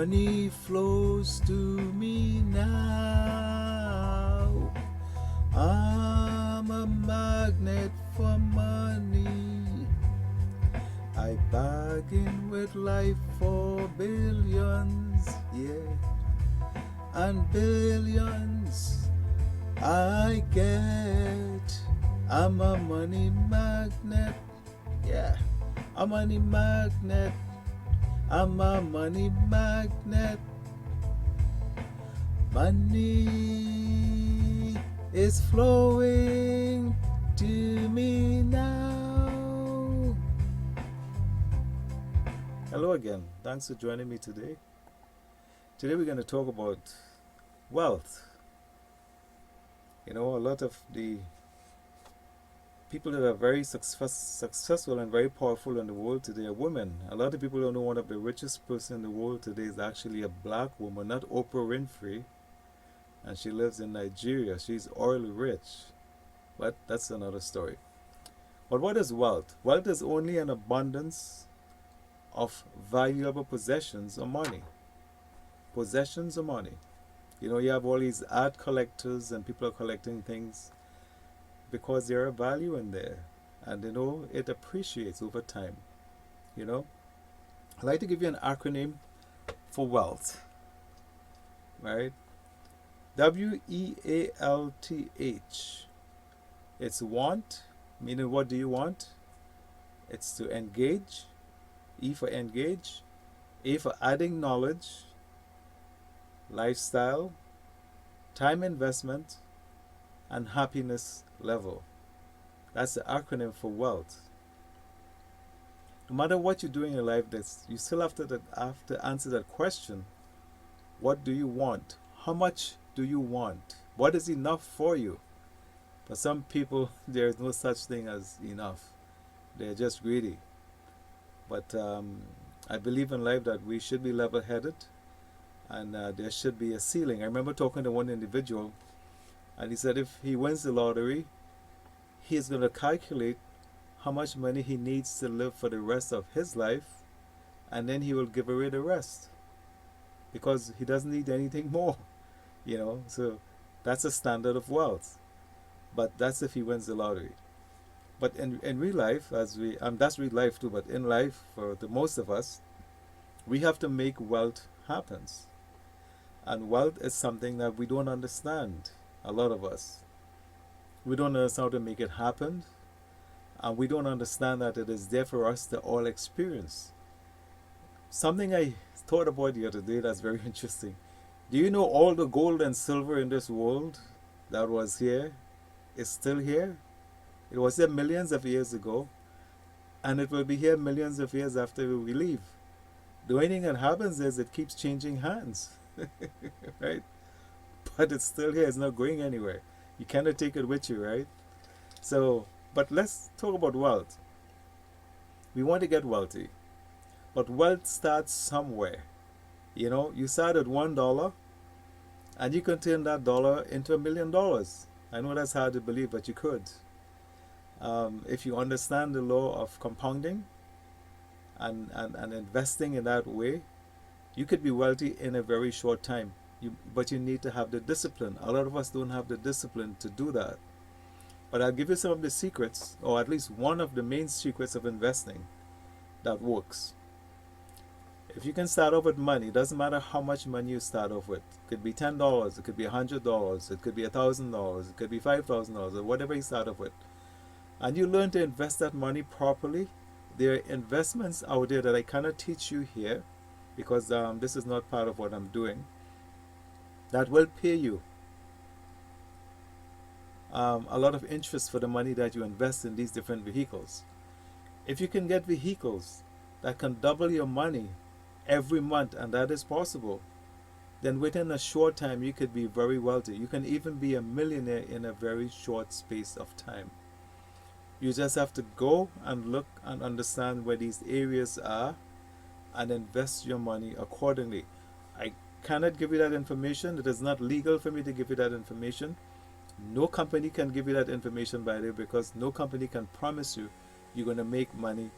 Money flows to me now. I'm a magnet for money. I bargain with life for billions, yeah, and billions I get. I'm a money magnet, yeah, a money magnet. I'm a money magnet. Money is flowing to me now. Hello again. Thanks for joining me today. Today we're going to talk about wealth. You know, a lot of the people that are very successful and very powerful in the world today are women. A lot of people don't know one of the richest person in the world today is actually a black woman, not Oprah Winfrey, and she lives in Nigeria. She's oil rich, but that's another story. But what is wealth? Wealth is only an abundance of valuable possessions or money. Possessions or money. You know, you have all these art collectors and people are collecting things because there are value in there, and you know it appreciates over time. You know, I'd like to give you an acronym for wealth, right? WEALTH. It's want, meaning what do you want? It's to engage. E for engage. A for adding knowledge, lifestyle, time investment, and happiness level. That's the acronym for wealth. No matter what you do in your life, you still have to answer that question. What do you want? How much do you want? What is enough for you? For some people, there is no such thing as enough. They're just greedy. But I believe in life that we should be level-headed, and there should be a ceiling. I remember talking to one individual, and he said if he wins the lottery, he's going to calculate how much money he needs to live for the rest of his life, and then he will give away the rest because he doesn't need anything more. You know, so that's a standard of wealth. But that's if he wins the lottery. But in real life, that's real life too, but in life, for the most of us, we have to make wealth happen. And wealth is something that we don't understand. A lot of us, we don't understand how to make it happen, and we don't understand that it is there for us to all experience. Something I thought about the other day that's very interesting. Do you know all the gold and silver in this world that was here is still here? It was there millions of years ago, and it will be here millions of years after we leave. The only thing that happens is it keeps changing hands, right? But it's still here. It's not going anywhere. You cannot take it with you, right? So, but let's talk about wealth. We want to get wealthy, but wealth starts somewhere. You know, you start at $1, and you can turn that dollar into $1 million. I know that's hard to believe, but you could. If you understand the law of compounding and investing in that way, you could be wealthy in a very short time. But you need to have the discipline. A lot of us don't have the discipline to do that. But I'll give you some of the secrets, or at least one of the main secrets of investing that works. If you can start off with money, it doesn't matter how much money you start off with. It could be $10, it could be $100, it could be $1,000, it could be $5,000, or whatever you start off with. And you learn to invest that money properly. There are investments out there that I cannot teach you here because this is not part of what I'm doing, that will pay you a lot of interest for the money that you invest in these different vehicles. If you can get vehicles that can double your money every month, and that is possible, then within a short time you could be very wealthy. You can even be a millionaire in a very short space of time. You just have to go and look and understand where these areas are and invest your money accordingly. I cannot give you that information. It is not legal for me to give you that information. No company can give you that information, by the way, because no company can promise you you're going to make money.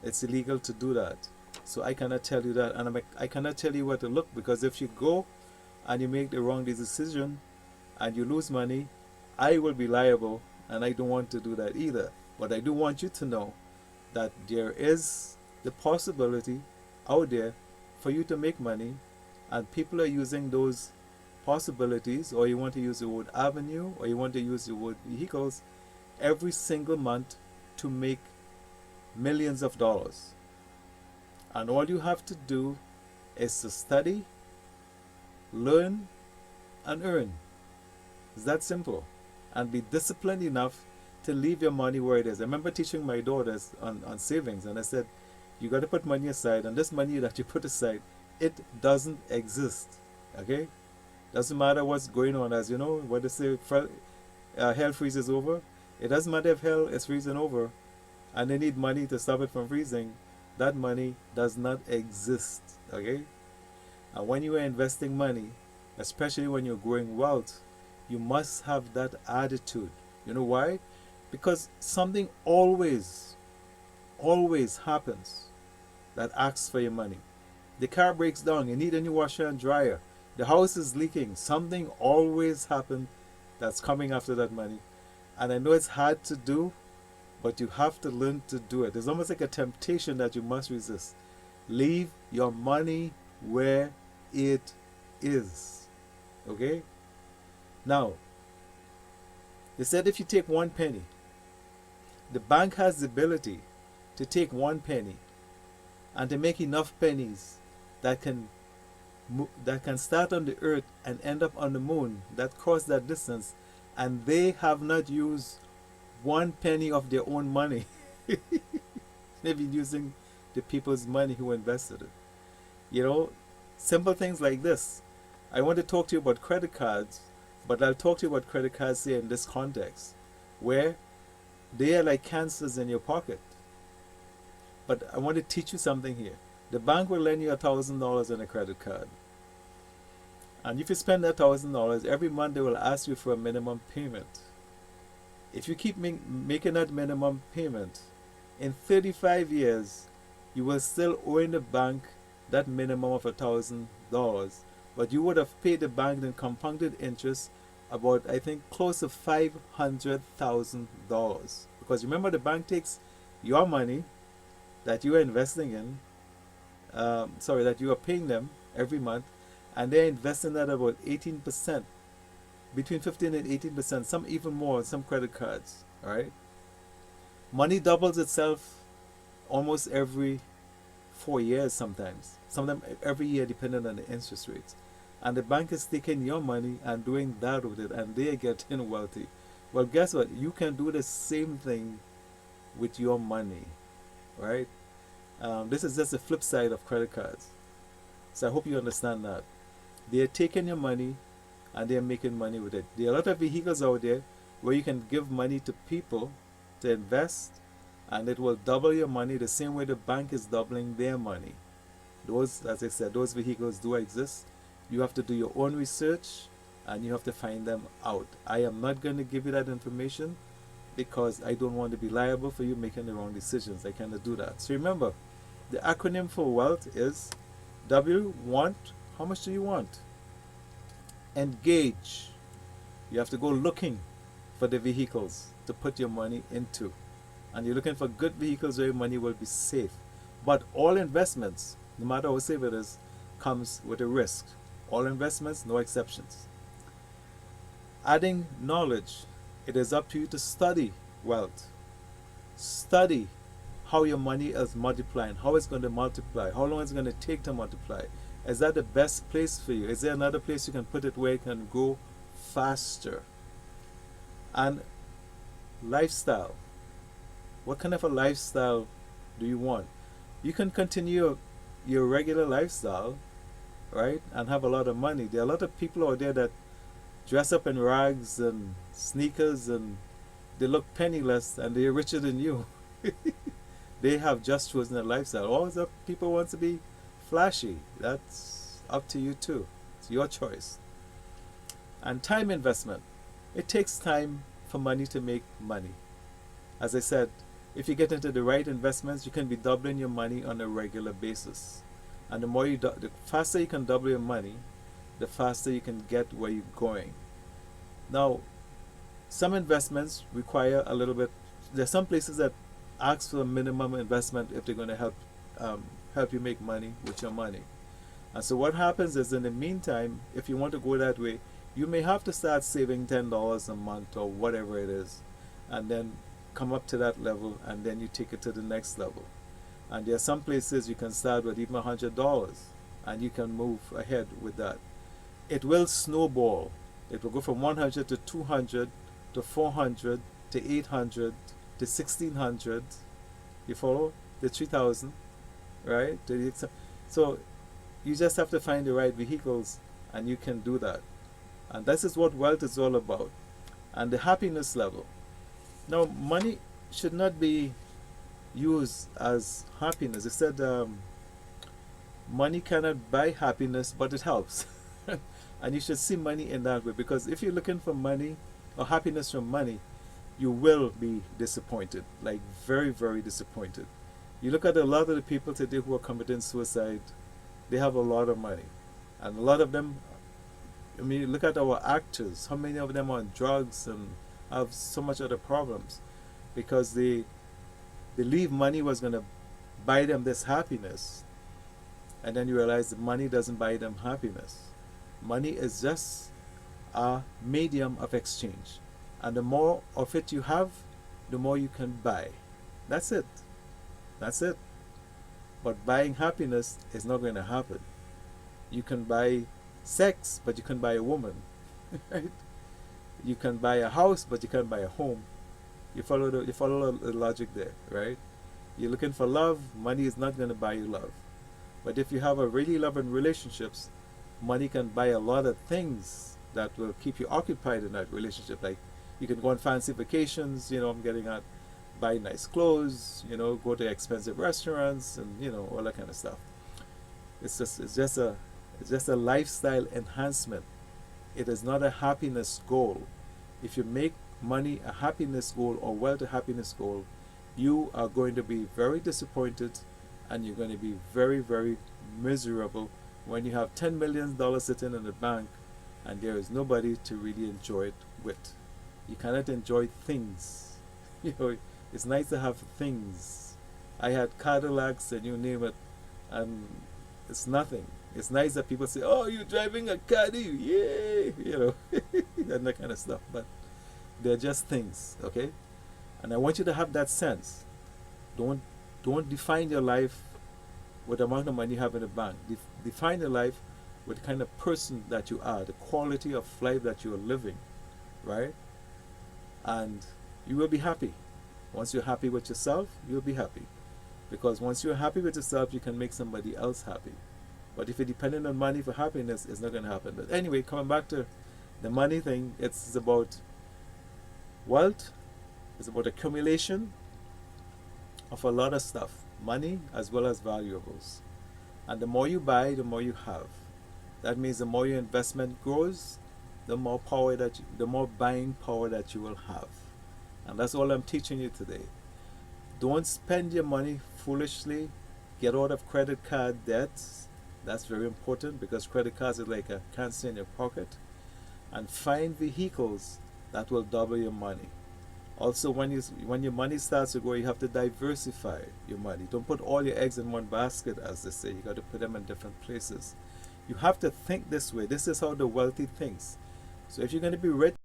It's illegal to do that. So I cannot tell you that, and I cannot tell you where to look, because if you go and you make the wrong decision and you lose money, I will be liable, and I don't want to do that either. But I do want you to know that there is the possibility out there for you to make money, and people are using those possibilities, or you want to use the word avenue, or you want to use the word vehicles, every single month to make millions of dollars. And all you have to do is to study, learn, and earn. It's that simple. And be disciplined enough to leave your money where it is. I remember teaching my daughters on savings, and I said, you got to put money aside, and this money that you put aside, it doesn't exist. Okay? Doesn't matter what's going on. As you know, what they say, hell freezes over. It doesn't matter if hell is freezing over and they need money to stop it from freezing. That money does not exist. Okay? And when you are investing money, especially when you're growing wealth, you must have that attitude. You know why? Because something always happens that asks for your money. The car breaks down, you need a new washer and dryer. The house is leaking. Something always happens that's coming after that money. And I know it's hard to do, but you have to learn to do it. It's almost like a temptation that you must resist. Leave your money where it is. Okay? Now, they said if you take 1 penny, the bank has the ability to take 1 penny and to make enough pennies that can start on the earth and end up on the moon, that cross that distance, and they have not used 1 penny of their own money. They've been using the people's money who invested it. You know, simple things like this. I want to talk to you about credit cards, but I'll talk to you about credit cards here in this context, where they are like cancers in your pocket. But I want to teach you something here. The bank will lend you $1,000 on a credit card. And if you spend that $1,000, every month they will ask you for a minimum payment. If you keep making that minimum payment, in 35 years, you will still owe in the bank that minimum of $1,000. But you would have paid the bank in compounded interest about, I think, close to $500,000. Because remember, the bank takes your money that you are investing in, that you are paying them every month, and they're investing at about 18%, between 15 and 18%, some even more on some credit cards. All right, money doubles itself almost every 4 years, sometimes every year, depending on the interest rates. And the bank is taking your money and doing that with it, and they are getting wealthy. Well, guess what? You can do the same thing with your money, right? This is just the flip side of credit cards. So I hope you understand that. They are taking your money and they are making money with it. There are a lot of vehicles out there where you can give money to people to invest, and it will double your money the same way the bank is doubling their money. Those, as I said, those vehicles do exist. You have to do your own research and you have to find them out. I am not going to give you that information because I don't want to be liable for you making the wrong decisions. I cannot do that. So remember, the acronym for wealth is W. Want. How much do you want? Engage. You have to go looking for the vehicles to put your money into. And you're looking for good vehicles where your money will be safe. But all investments, no matter how safe it is, comes with a risk. All investments, no exceptions. Adding knowledge. It is up to you to study wealth. Study how your money is multiplying, how it's going to multiply, how long it's going to take to multiply. Is that the best place for you? Is there another place you can put it where it can go faster? And lifestyle. What kind of a lifestyle do you want? You can continue your regular lifestyle, right, and have a lot of money. There are a lot of people out there that dress up in rags and sneakers and they look penniless and they're richer than you. They have just chosen a lifestyle. All the people want to be flashy. That's up to you too. It's your choice. And time investment. It takes time for money to make money. As I said, If you get into the right investments, you can be doubling your money on a regular basis. And the more the faster you can double your money, the faster you can get where you're going. Now, some investments require a little bit. There's some places that ask for a minimum investment if they're going to help you make money with your money. And so what happens is, in the meantime, if you want to go that way, you may have to start saving $10 a month or whatever it is, and then come up to that level, and then you take it to the next level. And there are some places you can start with even $100, and you can move ahead with that. It will snowball. It will go from 100 to 200 to 400 to 800 to 1600. You follow? The 3000, right? So you just have to find the right vehicles, and you can do that. And this is what wealth is all about. And the happiness level. Now, money should not be used as happiness. It said money cannot buy happiness, but it helps. And you should see money in that way, because if you're looking for money or happiness from money, you will be disappointed, like very, very disappointed. You look at a lot of the people today who are committing suicide, they have a lot of money. And a lot of them, I mean, look at our actors, how many of them are on drugs and have so much other problems because they believe money was going to buy them this happiness, and then you realize that money doesn't buy them happiness. Money is just a medium of exchange, and the more of it you have, the more you can buy. That's it. That's it. But buying happiness is not going to happen. You can buy sex, but you can't buy a woman. Right? You can buy a house, but you can't buy a home. You follow the logic there, right? You're looking for love. Money is not going to buy you love. But if you have a really loving relationships, money can buy a lot of things that will keep you occupied in that relationship. Like you can go on fancy vacations, I'm getting at, buy nice clothes, go to expensive restaurants, and all that kind of stuff. It's just a lifestyle enhancement. It is not a happiness goal. If you make money a happiness goal or wealth a happiness goal, you are going to be very disappointed, and you're going to be very, very miserable when you have $10 million sitting in the bank and there is nobody to really enjoy it with. You cannot enjoy things. It's nice to have things. I had Cadillacs and you name it, and it's nothing. It's nice that people say, "Oh, you're driving a Caddy, yay!" And that kind of stuff. But they're just things, okay? And I want you to have that sense. Don't define your life with the amount of money you have in the bank. Define your life with the kind of person that you are, the quality of life that you are living, right? And you will be happy. Once you're happy with yourself, you'll be happy. Because once you're happy with yourself, you can make somebody else happy. But if you're dependent on money for happiness, it's not going to happen. But anyway, coming back to the money thing, it's about wealth. It's about accumulation of a lot of stuff. Money as well as valuables. And the more you buy, the more you have. That means the more your investment grows, the more buying power that you will have. And that's all I'm teaching you today. Don't spend your money foolishly. Get out of credit card debts. That's very important, because credit cards are like a cancer in your pocket. And find vehicles that will double your money. Also, when your money starts to grow, you have to diversify your money. Don't put all your eggs in one basket, as they say. You got to put them in different places. You have to think this way. This is how the wealthy thinks. So if you're going to be rich,